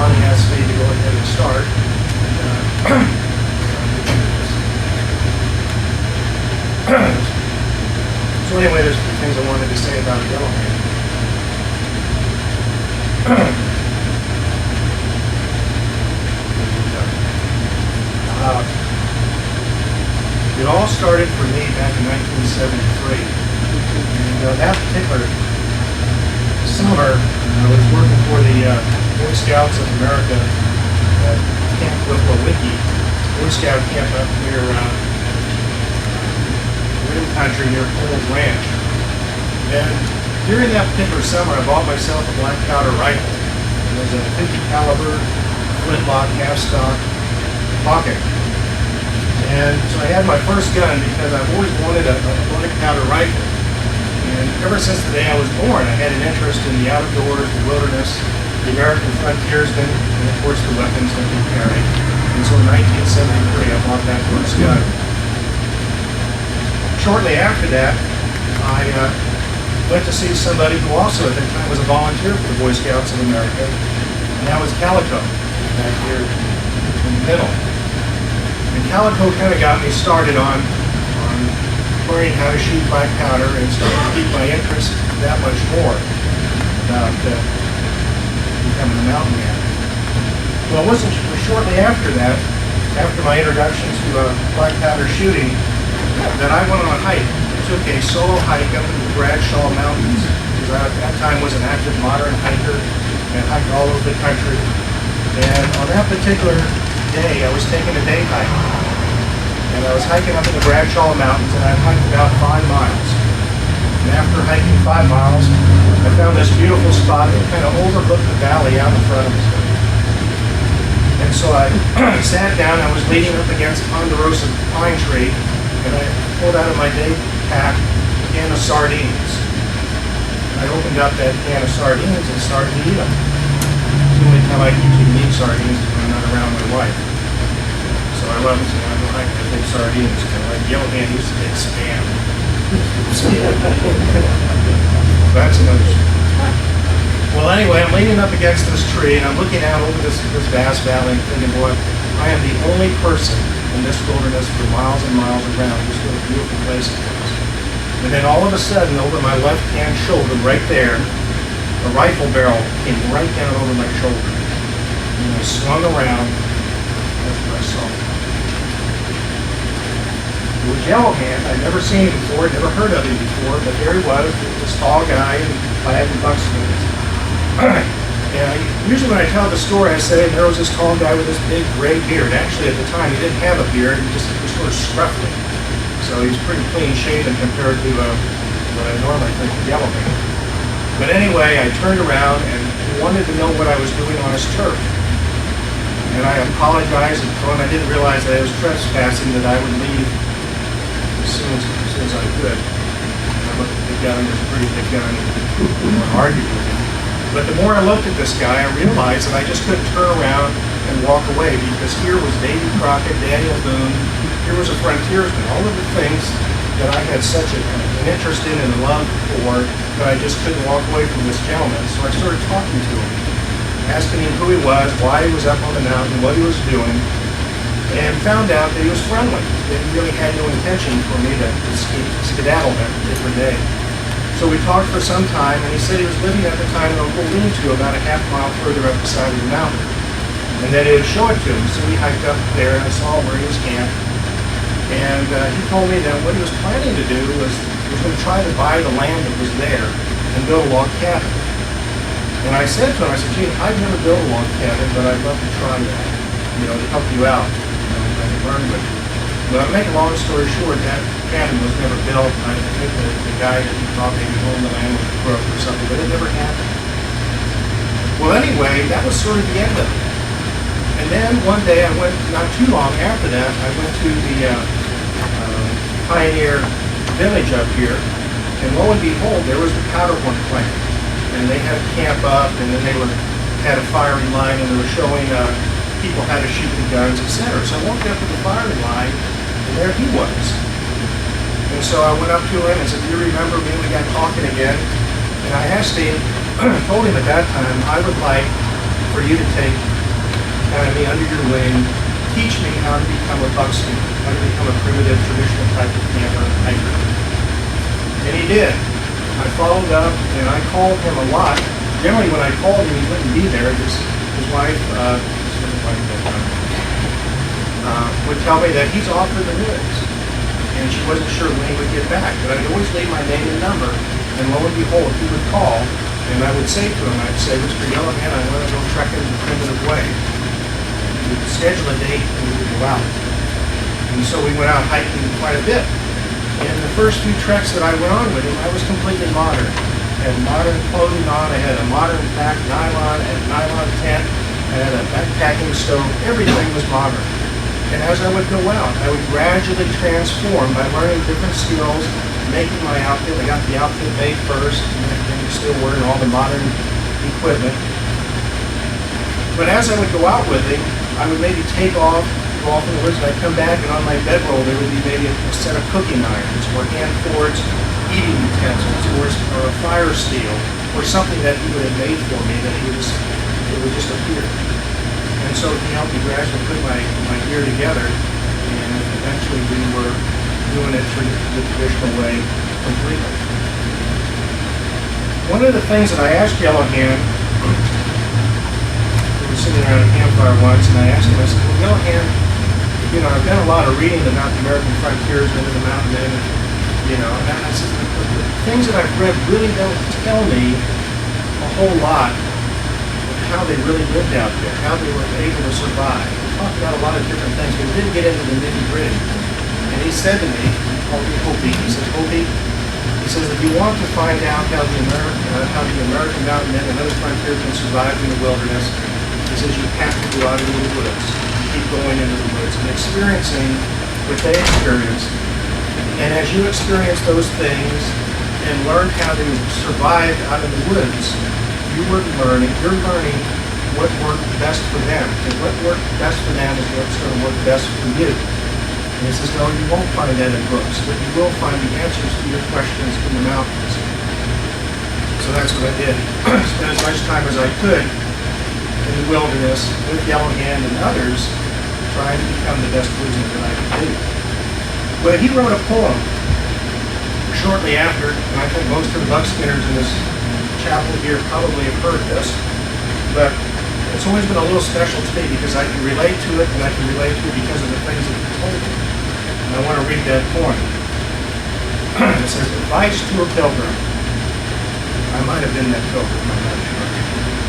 Lonnie asked me to go ahead and start. So anyway, there's a few things I wanted to say about Yellowhead. It all started for me back in 1973. And that particular summer, I was working for the Boy Scouts of America at Camp Wiki, Boy Scout camp up near Rim Country near Coles Ranch. And during that particular summer, I bought myself a black powder rifle. It was a 50 caliber flintlock half-stock pocket. And so I had my first gun because I've always wanted a black powder rifle. And ever since the day I was born, I had an interest in the outdoors, the wilderness, the American frontiersmen, and of course the weapons that they carried. And so in 1973, I bought that first gun. Shortly after that, I went to see somebody who also at that time was a volunteer for the Boy Scouts of America, and that was Calico, back here in the middle. And Calico kind of got me started on learning how to shoot black powder and started to keep my interest that much more about becoming a mountain man. Well, it wasn't shortly after that, after my introduction to black powder shooting, that I went on a hike. I took a solo hike up in the Bradshaw Mountains, because I at that time was an active modern hiker and hiked all over the country. And on that particular day, I was taking a day hike. And I was hiking up in the Bradshaw Mountains, and I hiked about 5 miles. And after hiking 5 miles, I found this beautiful spot that kind of overlooked the valley out in front of me. And so I sat down. I was leaning up against a ponderosa pine tree, and I pulled out of my day pack a can of sardines. I opened up that can of sardines and started to eat them. It's the only time I usually eat sardines is when I'm not around my wife. So I love it. So I don't like to take sardines. Like Yellowhead used to take Spam. That's another story. Well, anyway, I'm leaning up against this tree and I'm looking out over this vast valley and thinking, boy, I am the only person in this wilderness for miles and miles around. Just what a beautiful place it was. And then all of a sudden, over my left-hand shoulder, right there, a rifle barrel came right down over my shoulder. And I swung around. That's what I saw. It was Yellowhead. I'd never seen him before, never heard of him before, but there he was, this tall guy in plaid and buckskins. And usually when I tell the story, I say there was this tall guy with this big gray beard. Actually, at the time, he didn't have a beard. He just was sort of scruffy. So he's pretty clean shaven compared to what I normally think of Yellowhead. But anyway, I turned around and he wanted to know what I was doing on his turf. And I apologized and told him I didn't realize that I was trespassing, that I would leave as soon as I could. And I looked at the gun. It was a pretty big gun. I argued with him. But the more I looked at this guy, I realized that I just couldn't turn around and walk away, because here was Davy Crockett, Daniel Boone, here was a frontiersman, all of the things that I had such an interest in and a love for, that I just couldn't walk away from this gentleman. So I started talking to him, asking him who he was, why he was up on the mountain, what he was doing, and found out that he was friendly, that he really had no intention for me to skedaddle that particular day. So we talked for some time, and he said he was living at the time in a little lean-to about a half mile further up the side of the mountain, and that he would show it to me. So we hiked up there, and I saw where he was camped. And he told me that what he was planning to do was going to try to buy the land that was there and build a log cabin. And I said to him, I said, gee, I've never built a log cabin, but I'd love to try that, to help you out, and learn with you. But to make a long story short, that cabin was never built. I think that the guy that he thought maybe owned the land was a crook or something, but it never happened. Well, anyway, that was sort of the end of it. And then one day I went, not too long after that, I went to the Pioneer Village up here, and lo and behold, there was the powder horn plant. And they had a camp up, and then they had a firing line, and they were showing people how to shoot the guns, etc. So I walked up to the firing line, and there he was. And so I went up to him and said, do you remember me? We got talking again. And I asked him, told him at that time, I would like for you to take me under your wing, teach me how to become a buckskin, how to become a primitive, traditional type of camper hiker. And he did. I followed up, and I called him a lot. Generally, when I called him, he wouldn't be there. His wife, would tell me that he's off in the woods, and she wasn't sure when he would get back. But I'd always leave my name and number, and lo and behold, he would call, and I would say to him, I'd say, Mr. Yellowhead, I want to go trekking the primitive way. We would schedule a date, and we would go out. And so we went out hiking quite a bit. And the first few treks that I went on with him, I was completely modern. I had modern clothing on, I had a modern pack, nylon tent, I had a backpacking stove, everything was modern. And as I would go out, I would gradually transform by learning different skills, making my outfit. I got the outfit made first, and then still wearing all the modern equipment. But as I would go out with him, I would maybe take off, go off in the woods, and I'd come back, and on my bedroll there would be maybe a set of cooking irons, or hand forged eating utensils, or a fire steel, or something that he would have made for me that it would just appear. And so he helped me gradually put my gear together, and eventually we were doing it through the traditional way completely. One of the things that I asked Yellowhand, we were sitting around a campfire once, and I asked him, I said, well, Yellowhand, I've done a lot of reading about the American frontiers, into the mountain men, and I said, the things that I've read really don't tell me a whole lot how they really lived out there, how they were able to survive. We talked about a lot of different things, but we didn't get into the nitty-gritty. And he said to me, he called me Hopi, he says, Hopi, he says, if you want to find out how the American mountain men and other frontiersmen survived in the wilderness, he says, you have to go out into the woods. You keep going into the woods and experiencing what they experienced. And as you experience those things and learn how to survive out in the woods, you're learning what worked best for them. And what worked best for them is what's going to work best for you. And he says, no, you won't find that in books, but you will find the answers to your questions in the mountains. So that's what I did. Spent as much time as I could in the wilderness with Yellowhand and others, trying to become the best woodsman that I could be. Well, he wrote a poem shortly after, and I think most of the buckskinners in this chapel here probably have heard this, but it's always been a little special to me because I can relate to it, and I can relate to it because of the things that he told me. And I want to read that poem. It says, Advice to a Pilgrim. I might have been that pilgrim, I'm not sure.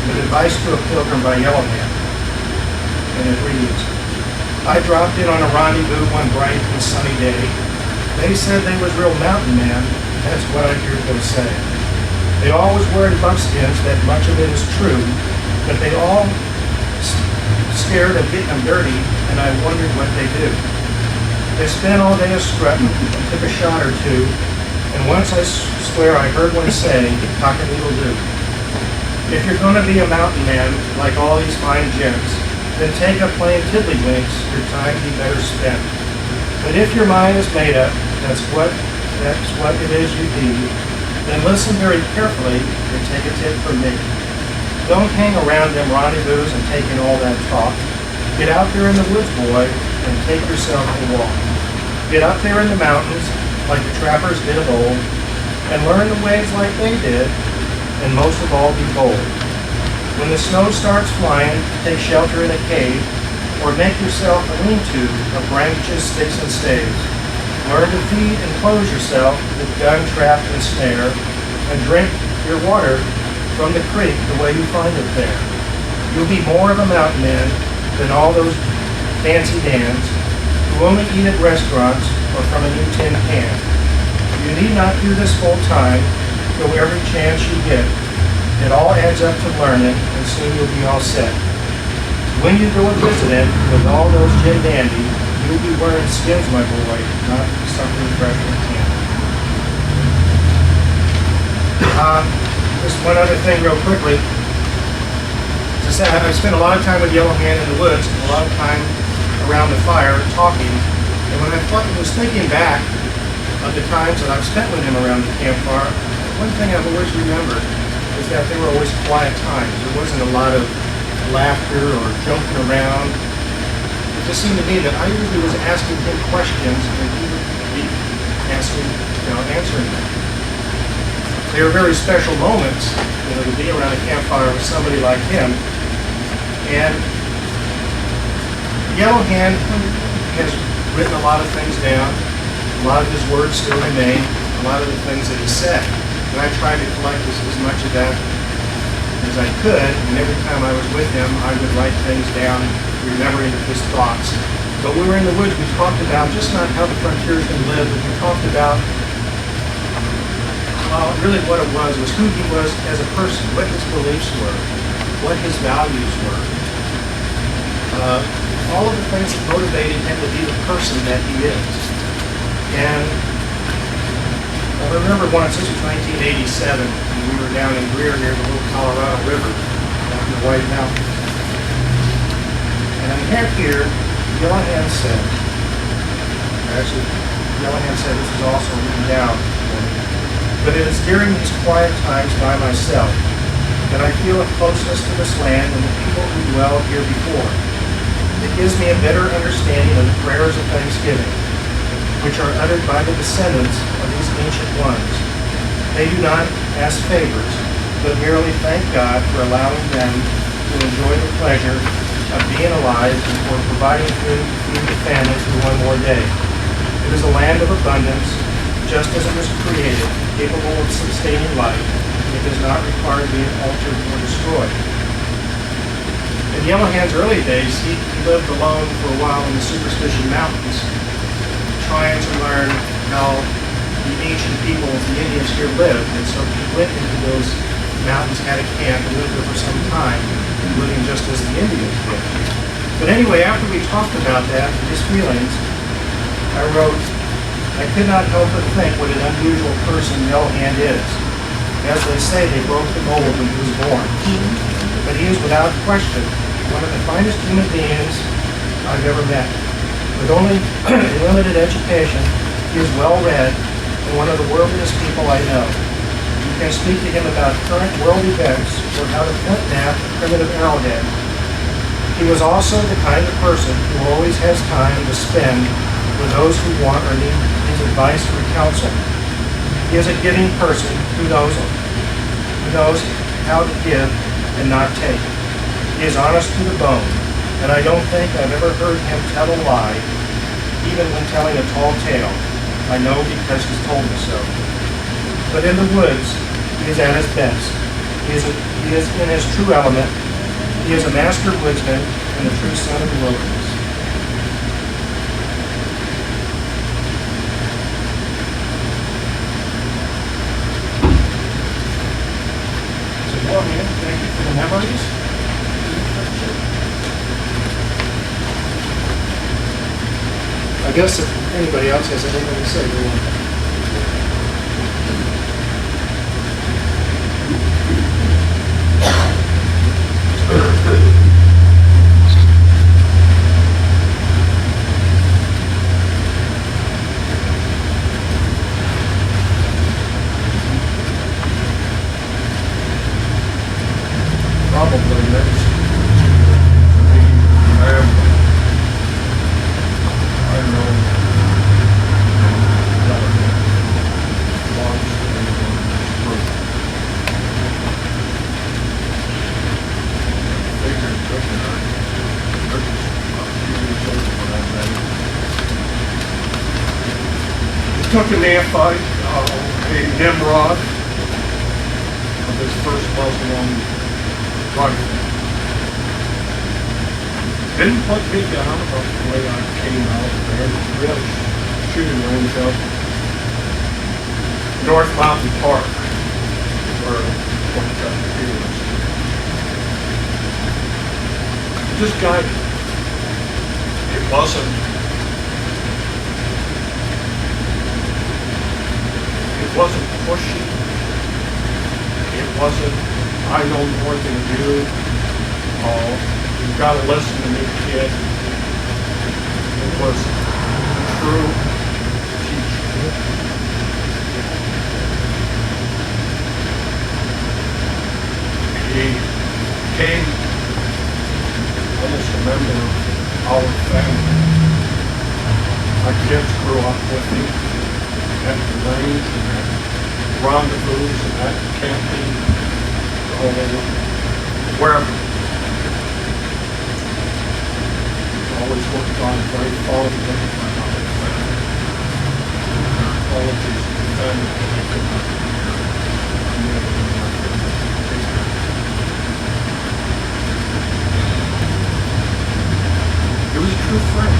But Advice to a Pilgrim by Yellowhead. And it reads, I dropped in on a rendezvous one bright and sunny day. They said they was real mountain men, that's what I hear them say. They all was wearing buckskins, that much of it is true, but they all scared of getting them dirty, and I wondered what they do. They spent all day a-strutting and took a shot or two, and once I swear I heard one say, cock-a-doodle-doo. If you're going to be a mountain man, like all these fine gents, then take up playing tiddlywinks, your time be better spent. But if your mind is made up, that's what it is you need, then listen very carefully and take a tip from me. Don't hang around them rendezvous and take in all that talk. Get out there in the woods, boy, and take yourself a walk. Get up there in the mountains, like the trappers did of old, and learn the ways like they did, and most of all, be bold. When the snow starts flying, take shelter in a cave, or make yourself a lean-to of branches, sticks, and staves. Learn to feed and clothe yourself with gun, trap, and snare, and drink your water from the creek the way you find it there. You'll be more of a mountain man than all those fancy Dans who only eat at restaurants or from a new tin can. You need not do this full time, go every chance you get. It all adds up to learning, and soon you'll be all set. When you go a visiting with all those gin dandy, you'll be wearing skins, my boy, not something fresh from camp. Just one other thing real quickly. As I said, I spent a lot of time with Yellowhand in the woods, a lot of time around the fire talking. And when I was thinking back of the times that I've spent with him around the campfire, one thing I've always remembered is that they were always quiet times. There wasn't a lot of laughter or joking around. It just seemed to me that I usually was asking him questions and he would be answering them. They were very special moments, to be around a campfire with somebody like him. And Yellowhand has written a lot of things down. A lot of his words still remain. A lot of the things that he said. And I tried to collect as much of that as I could, and every time I was with him, I would write things down, remembering his thoughts. But we were in the woods, we talked about just not how the frontiersman lived, but we talked about really what it was who he was as a person, what his beliefs were, what his values were. All of the things that motivated him to be the person that he is. And I remember once, this was 1987, and we were down in Greer near the little Colorado River, down in the White Mountains. And I have here, Yellowhand said, this is also written down, but it is during these quiet times by myself that I feel a closeness to this land and the people who dwell here before. It gives me a better understanding of the prayers of thanksgiving, which are uttered by the descendants of these ancient ones. They do not ask favors, but merely thank God for allowing them to enjoy the pleasure of being alive and for providing food to feed the family through one more day. It is a land of abundance, just as it was created, capable of sustaining life. It does not require being altered or destroyed. In Yellowhand's early days, he lived alone for a while in the Superstition Mountains, trying to learn how the ancient peoples, the Indians here lived. And so he went into those mountains, had a camp, and lived there for some time, living just as the Indians did. But anyway, after we talked about that, his feelings, I wrote, I could not help but think what an unusual person Yellowhand is. As they say, they broke the mold when he was born. But he is without question one of the finest human beings I've ever met. With only a limited education, he is well-read and one of the worldliest people I know. You can speak to him about current world events or how to flint-knack a primitive arrowhead. He was also the kind of person who always has time to spend with those who want or need his advice or counsel. He is a giving person who knows how to give and not take. He is honest to the bone, and I don't think I've ever heard him tell a lie, even when telling a tall tale. I know because he's told me so. But in the woods, he is at his best. He is in his true element. He is a master woodsman and a true son of the wilderness. So, well, man, thank you for the memories. I guess if anybody else has anything to say, go on. Probably next. I know took a neophyte, a Nimrod, of his first Muslim rifle. Didn't put me down about the way I came out there. We had a shooting range up North Mountain Park, where one got the heroes. Just guided. It wasn't pushy. It wasn't, I know more than you. You've got to listen to me, kid. It was true teaching. He came, almost a member of our family. My kids grew up with him at the range and at rendezvous and at camping, wherever. Always worked on very fond of my mother family. Qualities of the family that I could not hear. I never remember. He was a true friend.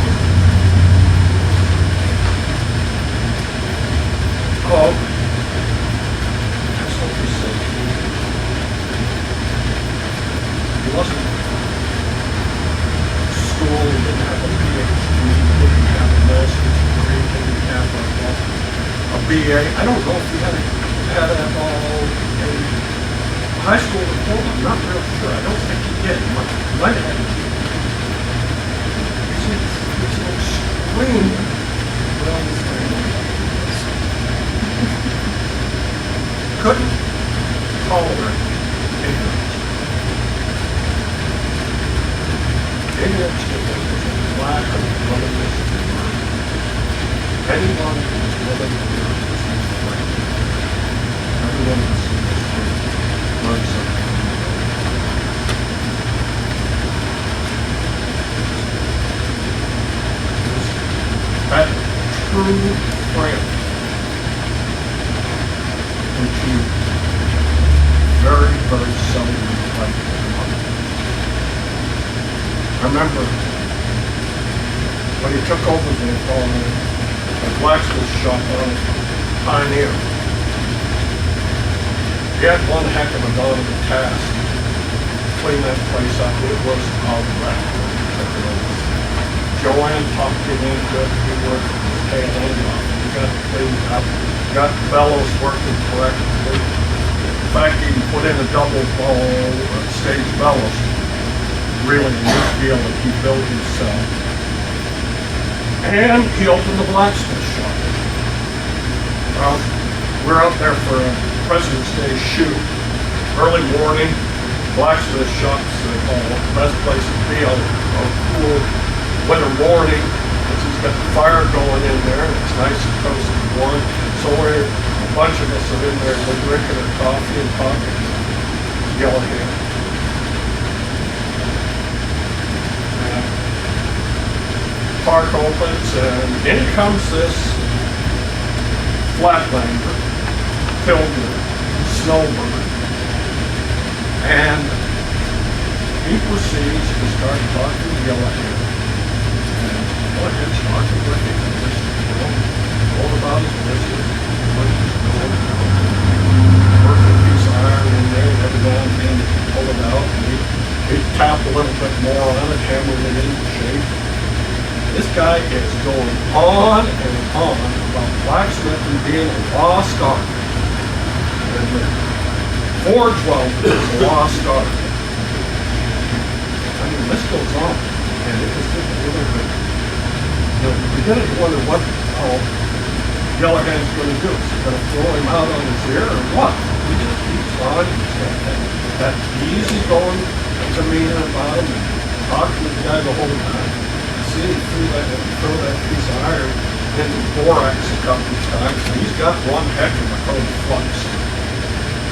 That's what he said. He wasn't school, he didn't have a PhD, he didn't have a master's degree, he didn't have a BA. I don't know if he had a high school diploma. I'm not real sure. I don't think he did. He might have had a GED. He's an extremely well-trained. Couldn't tolerate ignorance. Ignorance was a lack of willingness to learn. Anyone who was willing to learn was his friend. Everyone who sees his friend learns something. That true friend, which you very, very seldom find in life. I remember when he took over the blacksmith shop on Pioneer. He had one heck of a daunting task. Clean that place up. It was a wreck. Joanne talked him into it. He worked his tail end off. He got it cleaned up. Got bellows working correctly. In fact, he put in a double stage bellows. Really a neat deal that he built himself. And he opened the blacksmith shop. Well, we're out there for a President's Day shoot. Early morning, blacksmith shops are the best place to be on a cool winter morning, because he's got the fire going in there, and it's nice and toasty and warm. So a bunch of us are in there, we're drinking our coffee and talking, yelling at him. Park opens, and in comes this Flatlander filled with snowbird, and he proceeds to start talking to Yellowhead. And Yellowhead's talking with him, and just told about his business, what he was doing, working a piece of iron in there, and every now and then he'd pull it out, and he'd tap a little bit more on it, hammer it into shape. This guy is going on and on about blacksmithing being a lost art. And the forge welding is a lost art. I mean, this goes on. And it was just a little bit, you begin to wonder what Yellowhead's going to do. Is he going to throw him out on his ear or what? He just keeps on. He's got that easy going demeanor about him and talking to the guy the whole time. See him throw that piece of iron into borax a couple of times, and he's got one heck of a cold flux.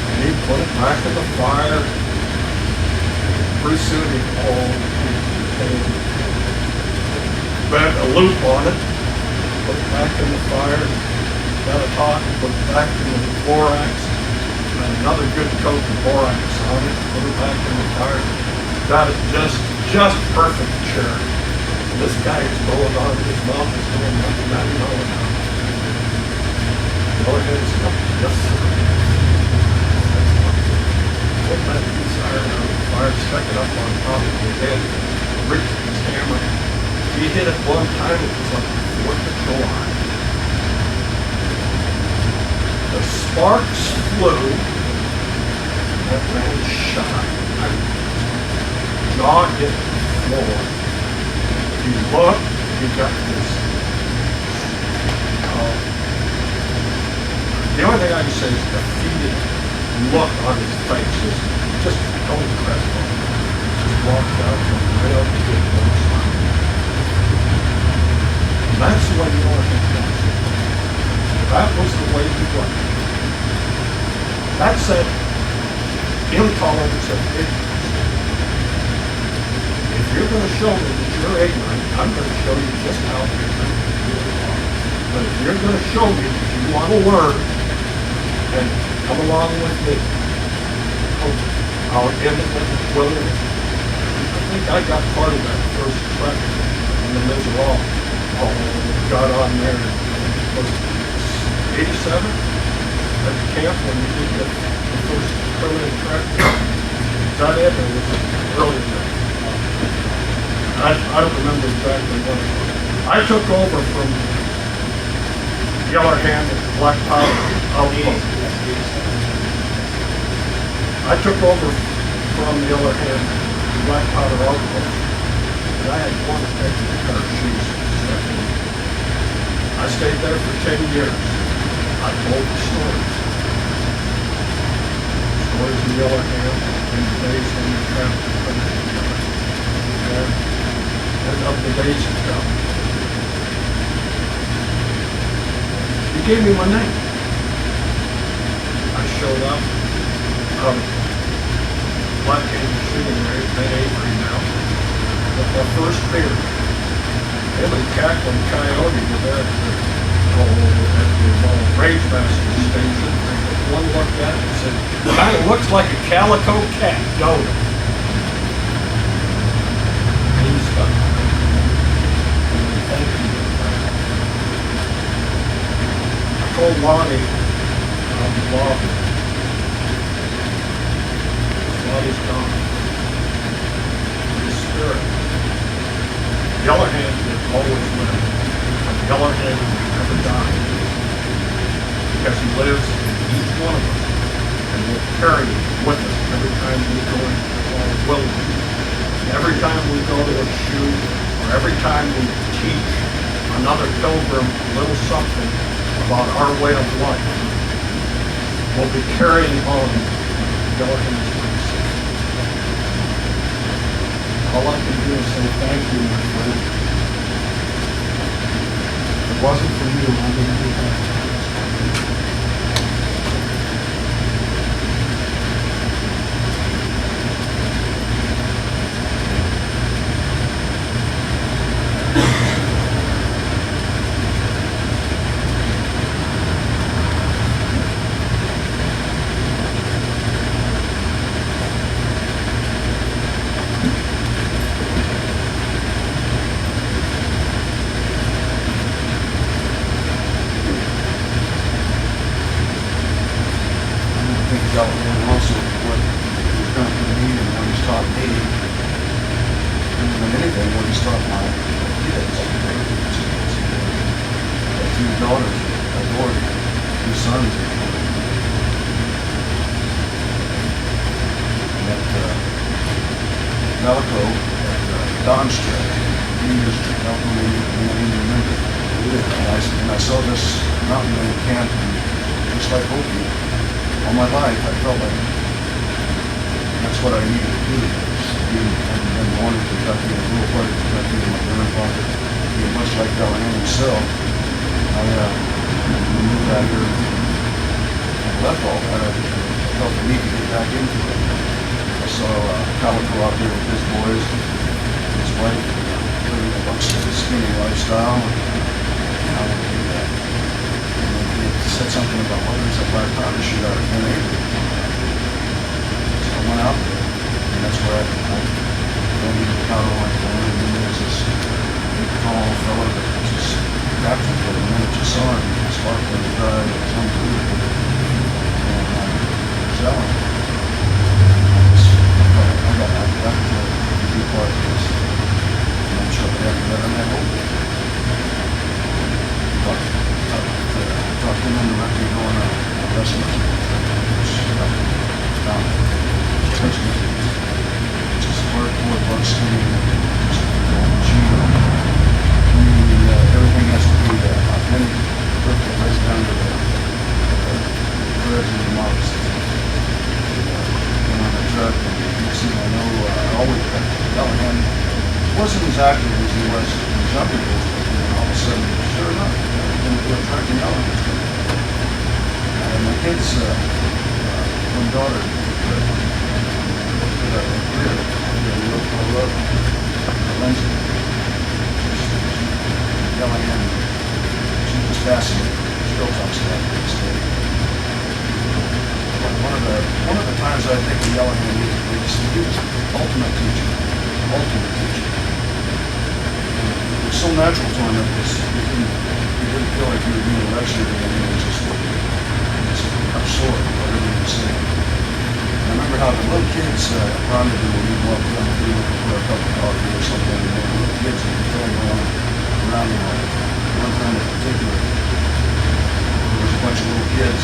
And he put it back in the fire. Pretty soon he bent a loop on it, put it back in the fire, got a talk, put it back in the borax, and another good coat of borax on it, put it back in the tire. Got it just perfect chair. And this guy is going on, his mouth is going nothing, not knowing how. Go ahead and stop. Yes, sir. Put that piece of iron on the fire, stuck it up on top of the head, ripped his hammer. He hit it one time, it was like the 4th of July. The sparks flew, that man shot. Jaw hit the floor. He looked, he got this. The only thing I can say is defeated look on his face. Just totally crestfallen. Just walked out and right out the gate. And that's the way you want to think. That was the way he was. That said, intolerance of ignorance. If you're going to show me that you're ignorant, I'm going to show you just how ignorant you really are. But if you're going to show me that you want to learn, then come along with me. Our immigrant wilderness. I think I got part of that first trek in the Mizraim. Got on there in 87 at the camp when we did the first permanent trek. Got in and it was early in that. I don't remember exactly when it was. I took over from Yeller Hand at the Black Powder outpost. I took over from Yeller Hand at the Black Powder outpost, and I had one extra pair of shoes. I stayed there for 10 years. I told the stories. Stories of Yeller Hand and the days when we traveled the country together. And of the days to come. He gave me my name. I showed up out of Black Angel shooting range, Ben Avery now, with my first beer. Him and Cackling Coyote were there at the range master station. One looked at it and said, "Kind of looks like a calico cat, don't it?" And he's stuck. Thank you. I told Lonnie, Lonnie's gone. His spirit. Yeller Hand will always live. Yeller Hand will never die. Because he lives in each one of us. And will carry it with us every time we go into our wilderness. Every time we go to a shoot, or every time we teach another pilgrim a little something about our way of life, we'll be carrying on Yeller Hand's legacy. All I can do is say thank you, my friend. If it wasn't for you, I wouldn't be here. Also, what he's done for me and what he's taught me, more than anything, what he's taught my kids. I have 2 daughters, I adored 2 sons. And that Calico at Don's Trail, he used to help me remember. And I saw this mountain man camp, and just like Hopi, all my life, I felt like that's what I needed to do. I've been born in Kentucky, a little part of Kentucky, and my grandfather, being much like Callahan himself, I moved out here and left all that. I felt the need to get back into it. I saw Calico out there with his boys, his wife, living a skinny lifestyle, and I wanted to do that. And then said something about, well, there's a black powder shoot out at 10 acres. So I went out there, and that's where I don't need the powder on my phone, and then there's this big tall fella that just grabbed me for a minute, just saw him, sparkling the drive, it was unbelievable. And selling. I got to be part of this. And I'm sure they haven't done that hope. Talked to them directly going on a restaurant. Just hardcore Buckskin, just Gino. Everything has to be authentic, perfect, right down to the bread and the moccasins. On the truck, and next thing I know, I always got Callahan. Wasn't as active as he was in the jumping days, but then all of a sudden, sure enough, in the truck and yelling. And my kids, one daughter, Lindsay, Callahan, she was fascinated. Still talks about it to this day. One of the times I think the Callahan he was ultimate teacher. It was so natural to him that he didn't feel like he was being lectured, and he was just absorbed by everything he was saying. And I remember how the little kids rendezvous when we'd walk down the field for a cup of coffee or something, and the little kids would be going around the one time in particular, there was a bunch of little kids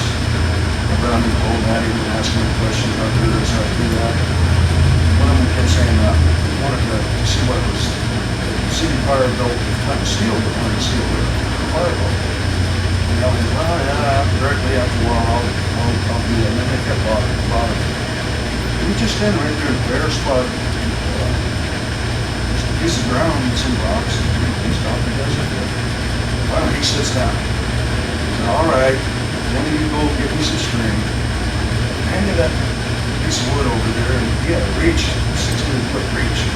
around him, old Hattie, and asking him questions how to do this, how to do that. One of them kept saying he wanted to see what it was, see the fire built, not to steal, but wanted to steal the fire built. And I was, well, yeah, directly after a while, I'll do that. And then they kept bothering me. We just stand right there in a bare spot, just a piece of ground and some rocks, and he stopped and does it. Finally, he sits down. He said, all right, then you go get me some string, hand me that piece of wood over there, and he had a reach, 16-foot reach.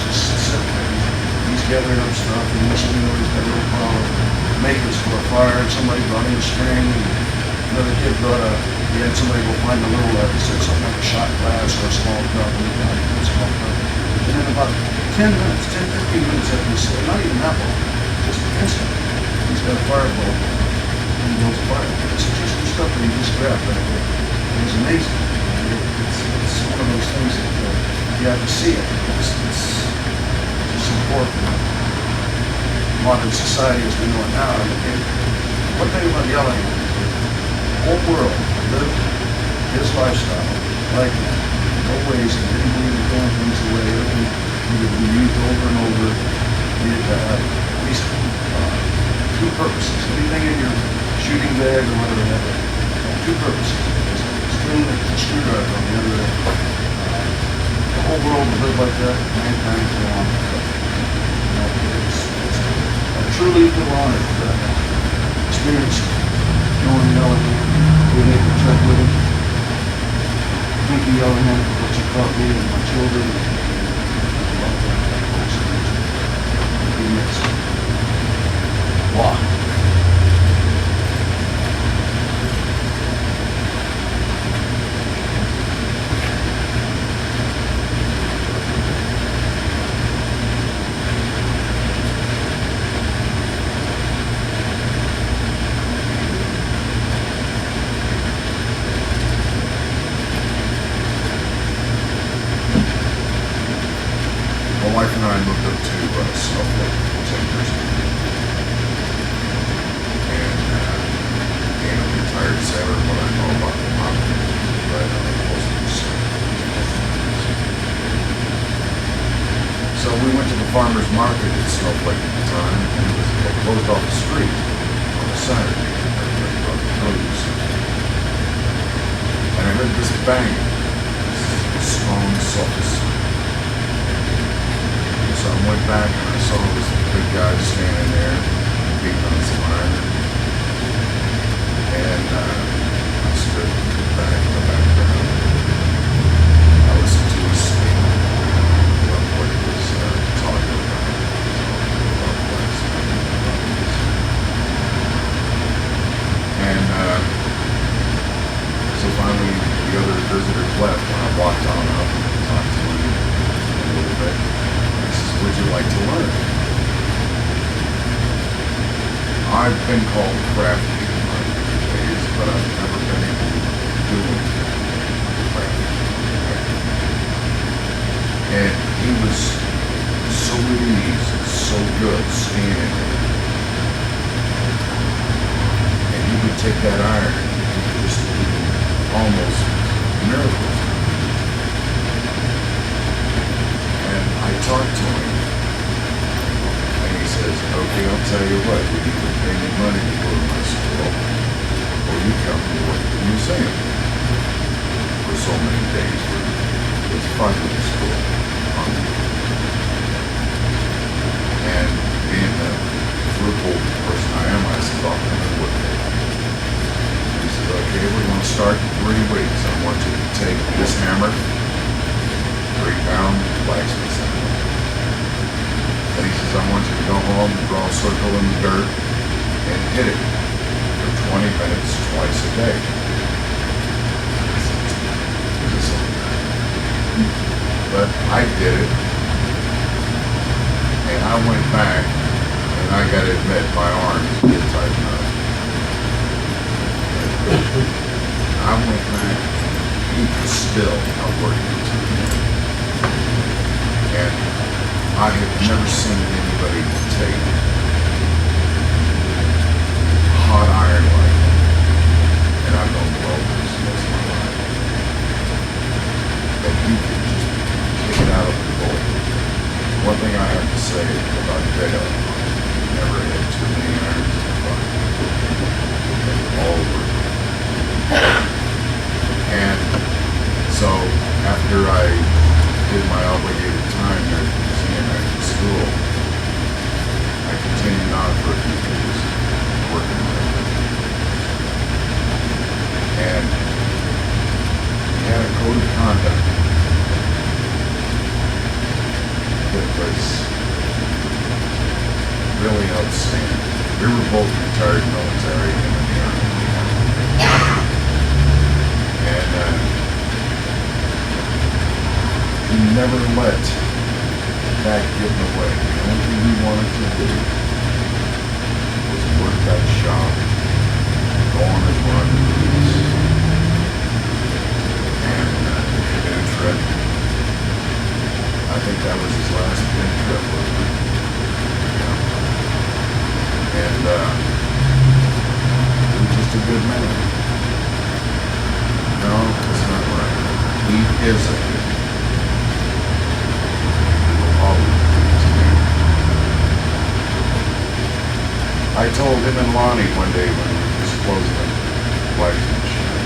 Just sitting there. He's gathering up stuff, and next thing you know, he's got a little pile of makers for a fire, and somebody brought in a string, and another kid he had somebody go find a little, he said something like a shot glass or a small cup, and he found a small cup. And then about 10 minutes, 10, 15 minutes after he said, not even that long, just instant, he's got a fireball, and he builds a fire. It's just the stuff that he just grabbed right there. It was amazing. It's one of those things that you have to see it. It's just important. Modern society as we know it now. One thing about yelling, the whole world lived his lifestyle like that. No ways, he didn't believe in throwing things away. Everything needed to be used over and over. Needed to have at least two purposes. Anything in your shooting bag or whatever, have two purposes. There's a spoon and a screwdriver on the other end. The whole world would live like that, mankind would go on. I truly feel honored for that experience, knowing being able to check with him. Thank you, Callahan, for what you taught me and my children. Be missed. Wow. My wife and I moved up to Snowflake 10 years ago. And being a retired sailor, what I know about the mountain right on the coast of the sea. So we went to the farmer's market at Snowflake at the time, and they closed off the street on a Saturday. Everybody brought the produce. And I heard this bang, this strong sulcus. So I went back and I saw this big guy standing there beating on some iron. And I stood back in the background. I listened to his speak, what he was talking about. And the other visitors left, when I walked on up and talked to him a little bit, he says, would you like to learn? I've been called crafty in my days, but I've never been able to do anything crafty. And he was so at ease and so good standing there. And he would take that iron and just do almost miracles. And I talked to him, and he says, okay, I'll tell you what, you either pay me money to go to my school, or you come to work at the museum for so many days. It's fun at the school. And being the fruitful person I am, I said, I'll come and work there. He said, okay, we're going to start in 3 weeks. I want you to take this hammer, 3-pound blacksmith hammer. And he says, I want you to go home and draw a circle in the dirt and hit it for 20 minutes twice a day. But I did it. And I went back, and I gotta admit, my arms did tighten up. I went back, he was still not working to the end. And I have never seen anybody take hot iron like that. And I've known welders most of my life. That you can just kick it out of the bowl. One thing I have to say about Dale, he never had too many irons in the fire. They all were. And so after I did my obligated time here at the museum after school, I continued on for a few years working there. And he had a code of conduct that was really outstanding. We were both retired military and in the Army. And he never let that get in the way. The only thing he wanted to do was work that shop, go on his rendezvous, and big trip. I think that was his last big trip, wasn't it? Yeah. And he was just a good man. No, that's not right. He is a good man. He will always be his man. I told him and Lonnie one day when we were just closing the blacksmith shop.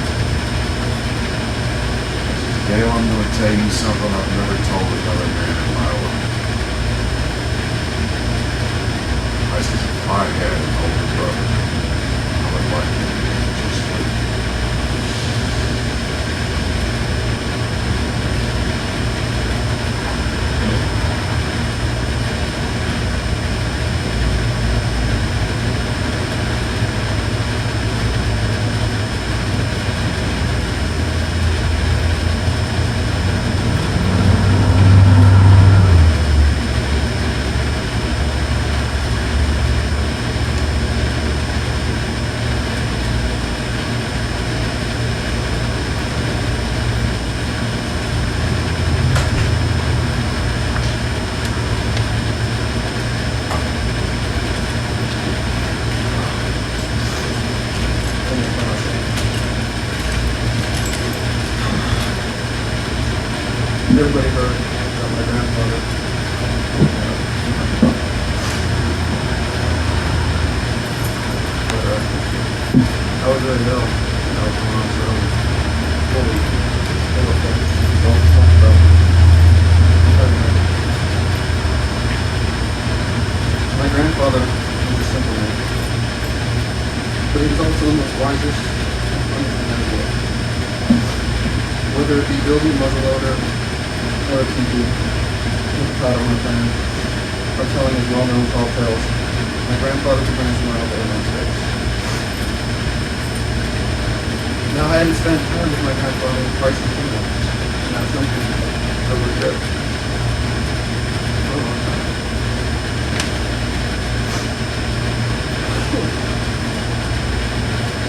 Dale, I'm going to tell you something I've never told another man in my life. I said, if I had an older brother, I would like him to be just like you. Everybody heard about my grandfather. But I was really ill. I was going on so fully full of things. So I'll talk about my grandfather was a simple man, but he was also the most wisest and funniest man in the world. Whether it be building muzzleloader or a TV, with a powder on a plan, or telling his well-known tall tales, my grandfather could bring a smile to everyone's face. Now, I hadn't spent time with my grandfather in quite some time, and that's something I regret for a long time.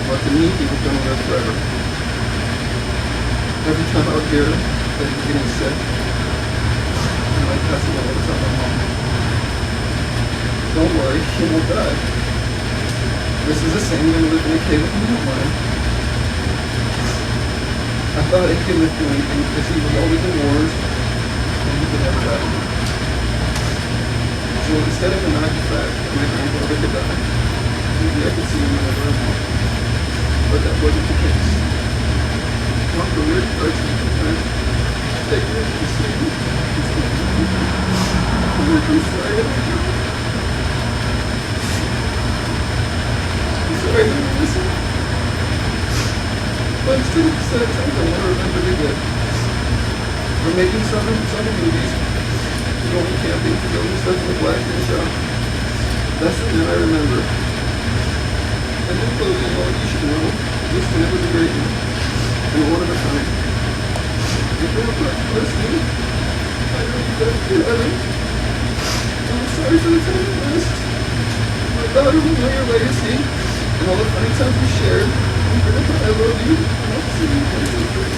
But to me, he was going to live forever. Every time I would hear that he was getting sick, and like passing away, I would tell my mom, don't worry, he won't die. This is the same going to live in a cave with me, don't worry. I thought he could live through anything because he was always in wars and he could never die. So instead of denying the fact that my grandfather could die, maybe I could see him never again. But that wasn't the case. Not the weird person sometimes. Take it as you see. I'm sorry. I'm sorry that you listen. But instead of sad times, I want to remember the good. We're making summer movies. We're going camping to building stuff in the black and shop. That's the man I remember. And in closing, all you should know, this man was a great man. And one of a kind. If you're not listening, I know you guys do heaven. I'm sorry for the time you missed. My daughter will know your legacy and all the funny times we shared. I love you. I'll see you later.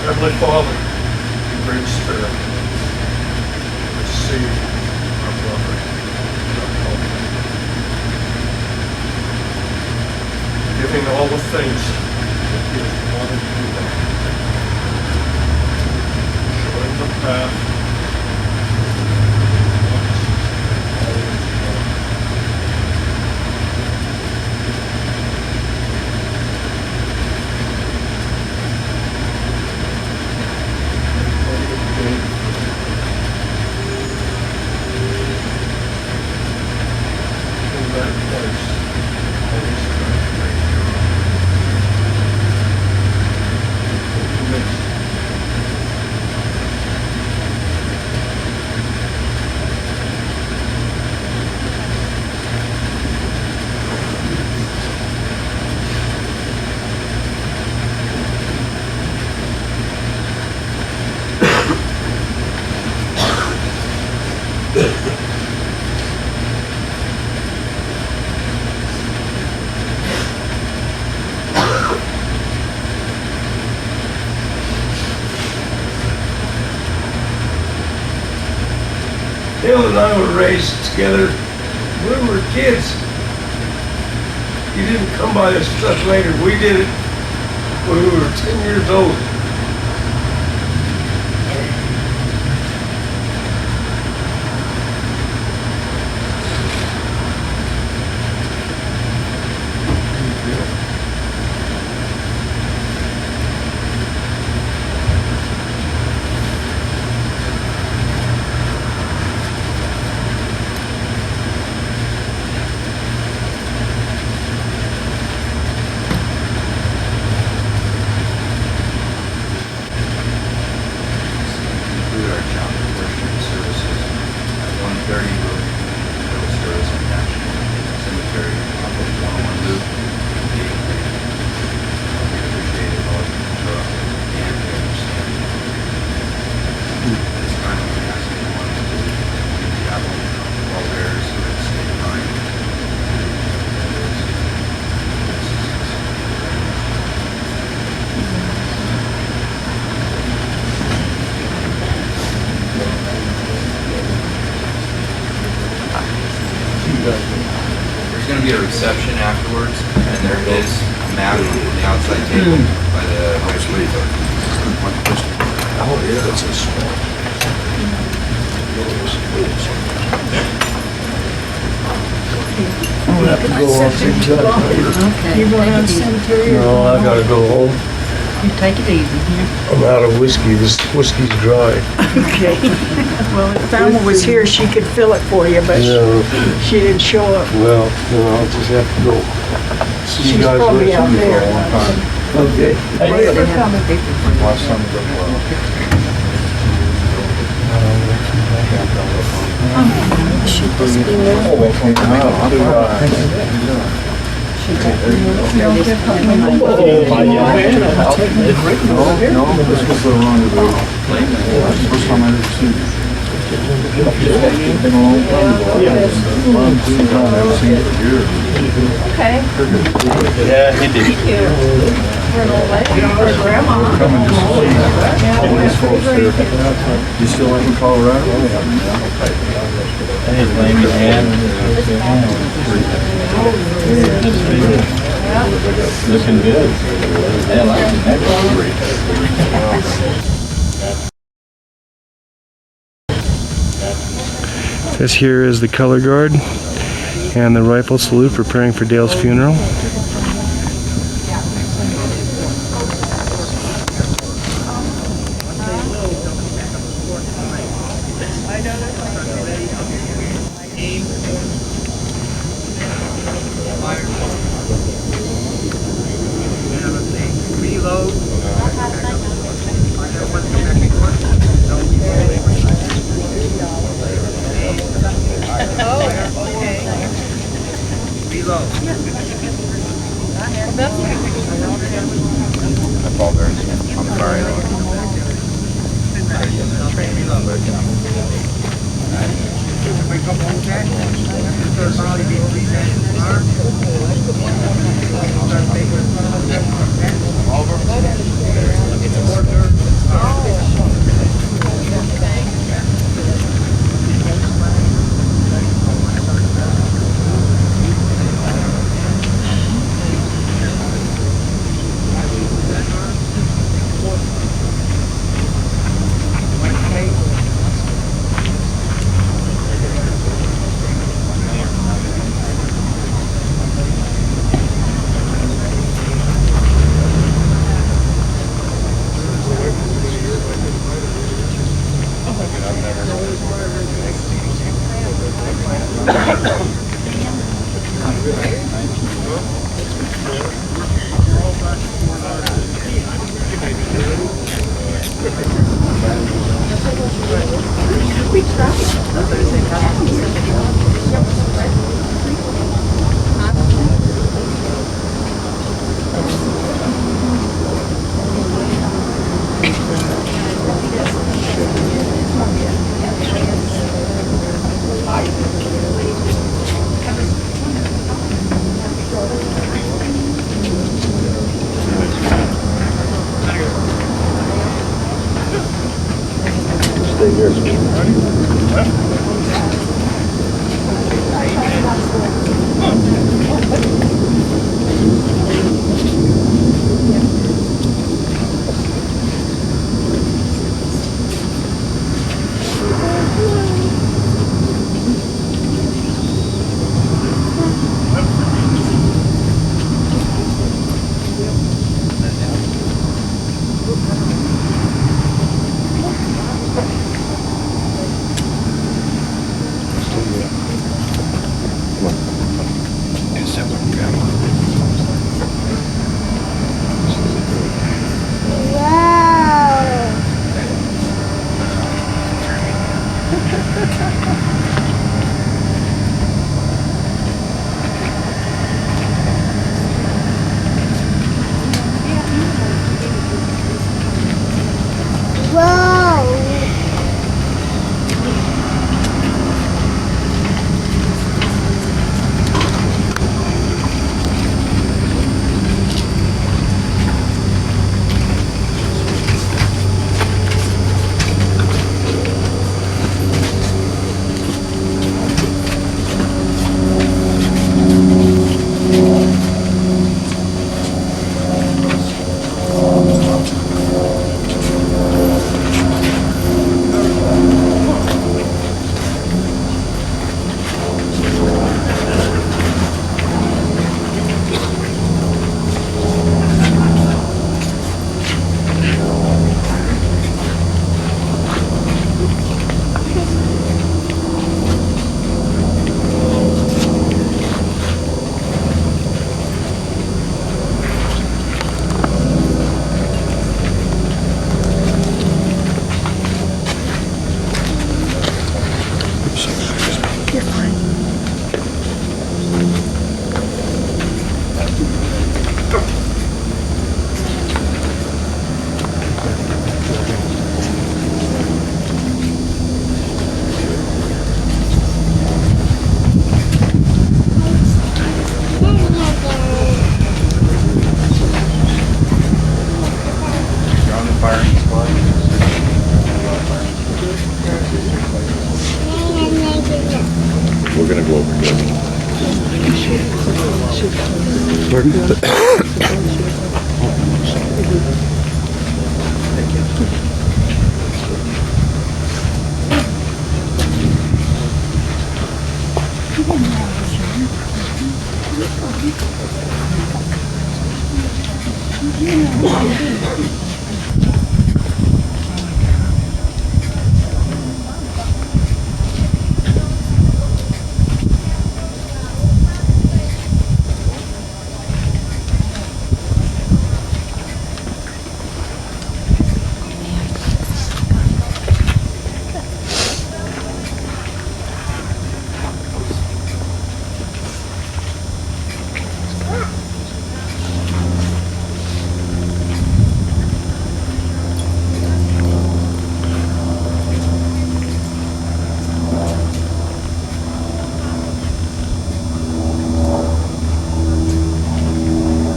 Heavenly Father, Great Spirit, receive our brother, our hope. Giving all the things that he has wanted to do. Showing the path. Once and always gone. Bill and I were raised together. We were kids. You didn't come by this stuff later. We did it when we were 10 years old. Conclude our chapel worship services at 1:30 will be service at National Cemetery off of 101 Loop. We appreciate it all you show up and understand. At this time, we ask everyone to leave the chapel while bearers who have stayed behind. There's going to be a reception afterwards, and there is a map on the outside table by the host window. Oh, yeah, that's a small. I'm gonna have to go off to Okay. You going on Take it easy. cemetery? No, I gotta go home. You take it easy here. I'm out of whiskey. This whiskey's dry. Okay. Well, if Thelma was here, she could fill it for you, but she didn't show up. Well, I'll just have to go. See She's you guys probably later. out there. Okay. They have a picture for you. Last time we Should this be new? No, this was the rendezvous. First time I ever seen it. It's been a long time ago. I haven't seen it for years. Yeah, he did. Coming to see all these folks here. You still live in Colorado? Looking good. I like it. This here is the color guard and the rifle salute preparing for Dale's funeral. On the far end. Stay here.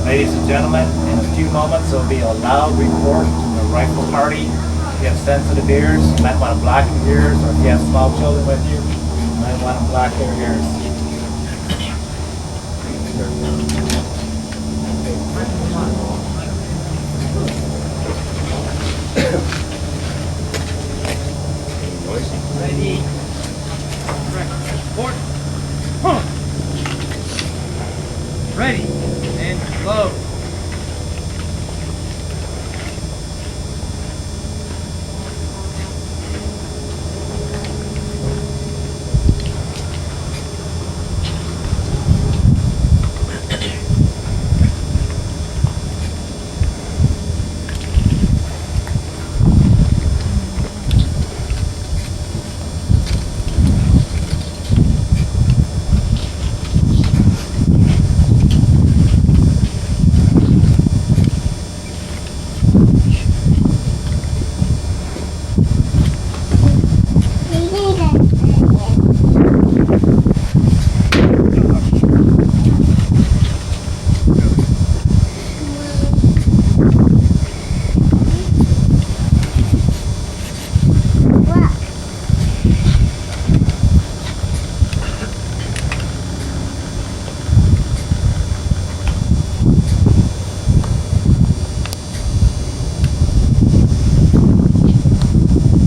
Ladies and gentlemen, in a few moments there will be a loud report from the rifle party. If you have sensitive ears, you might want to block your ears, or if you have small children with you, you might want to block their ears. Ready. Report. Ready. And load.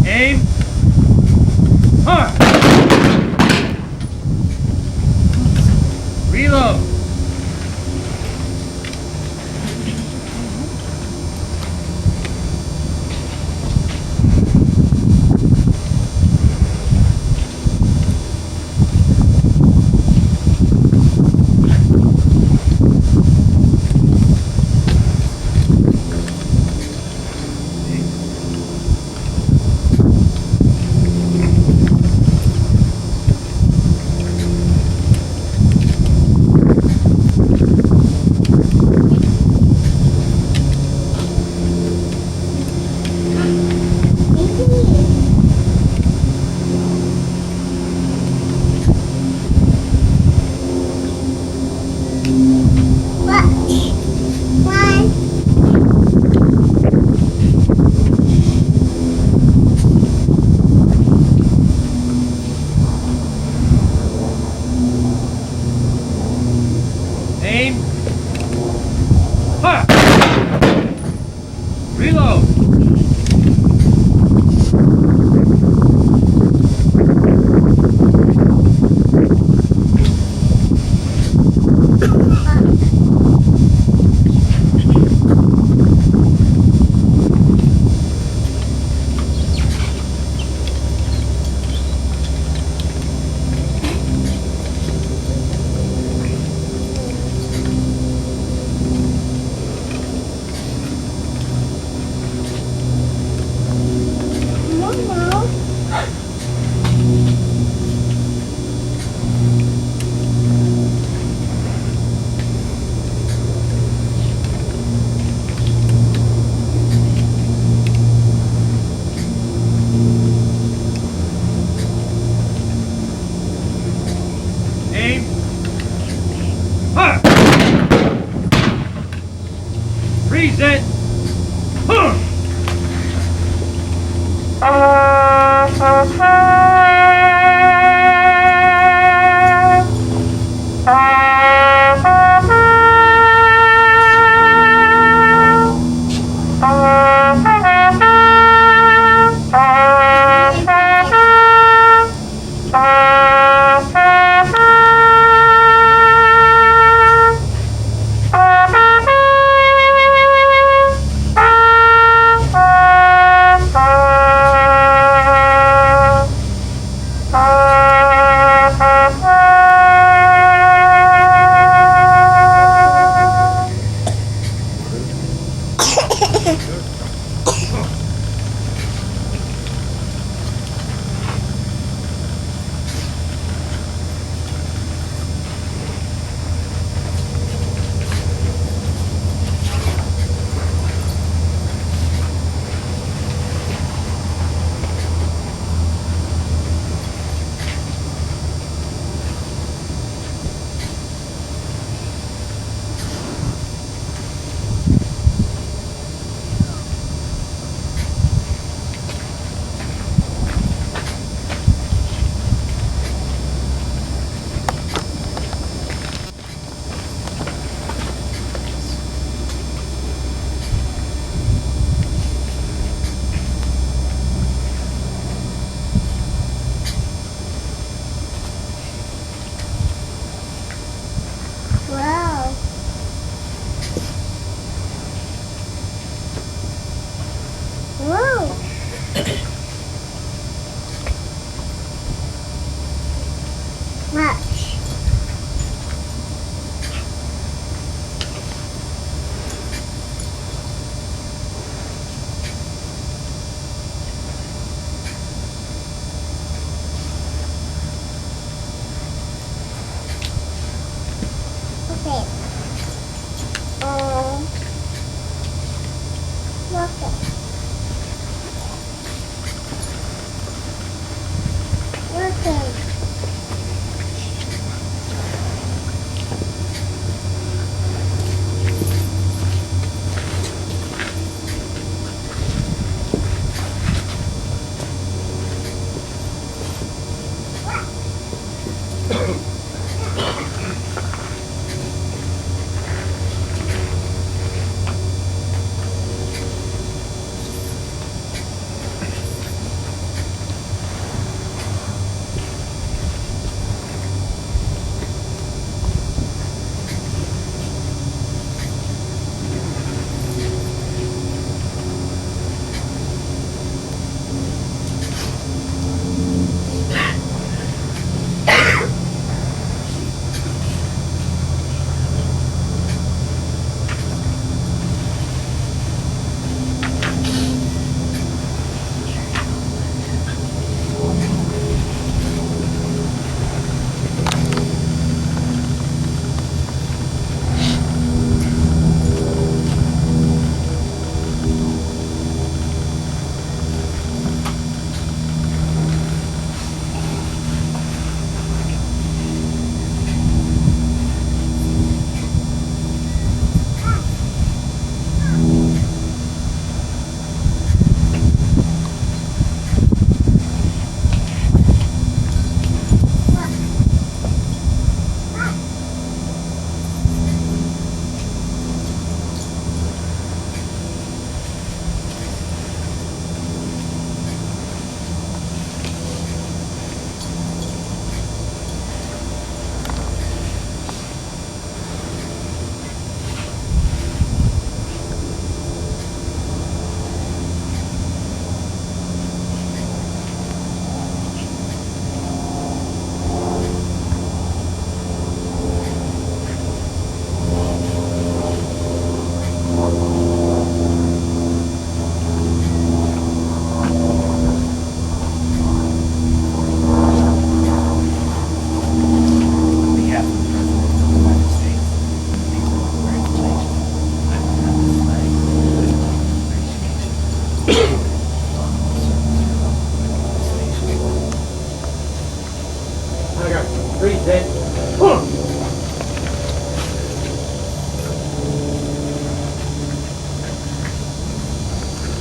Aim. Huh. Reload. Aim. Huh. Reload. Aim. Huh. Freeze it. Huh.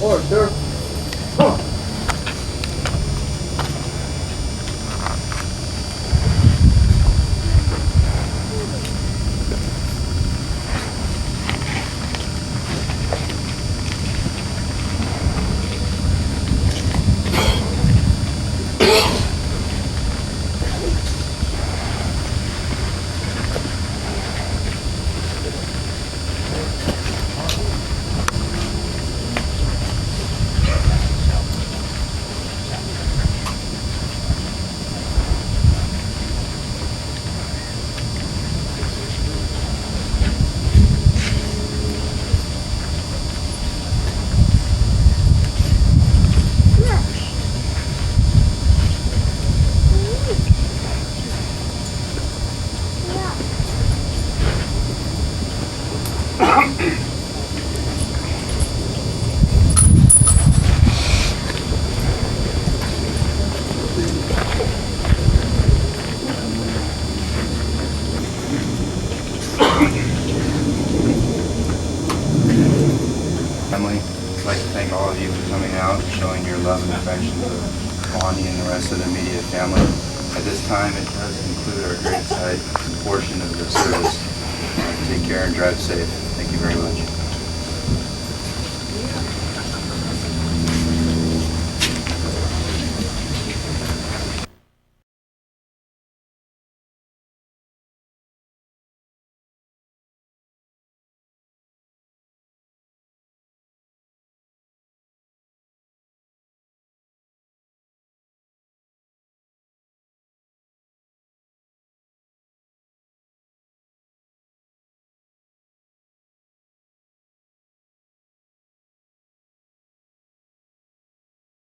Or, sir. Family, I'd like to thank all of you for coming out and showing your love and affection to Bonnie and the rest of the immediate family. At this time, it does conclude our graveside portion of the service. Take care and drive safe. Thank you very much.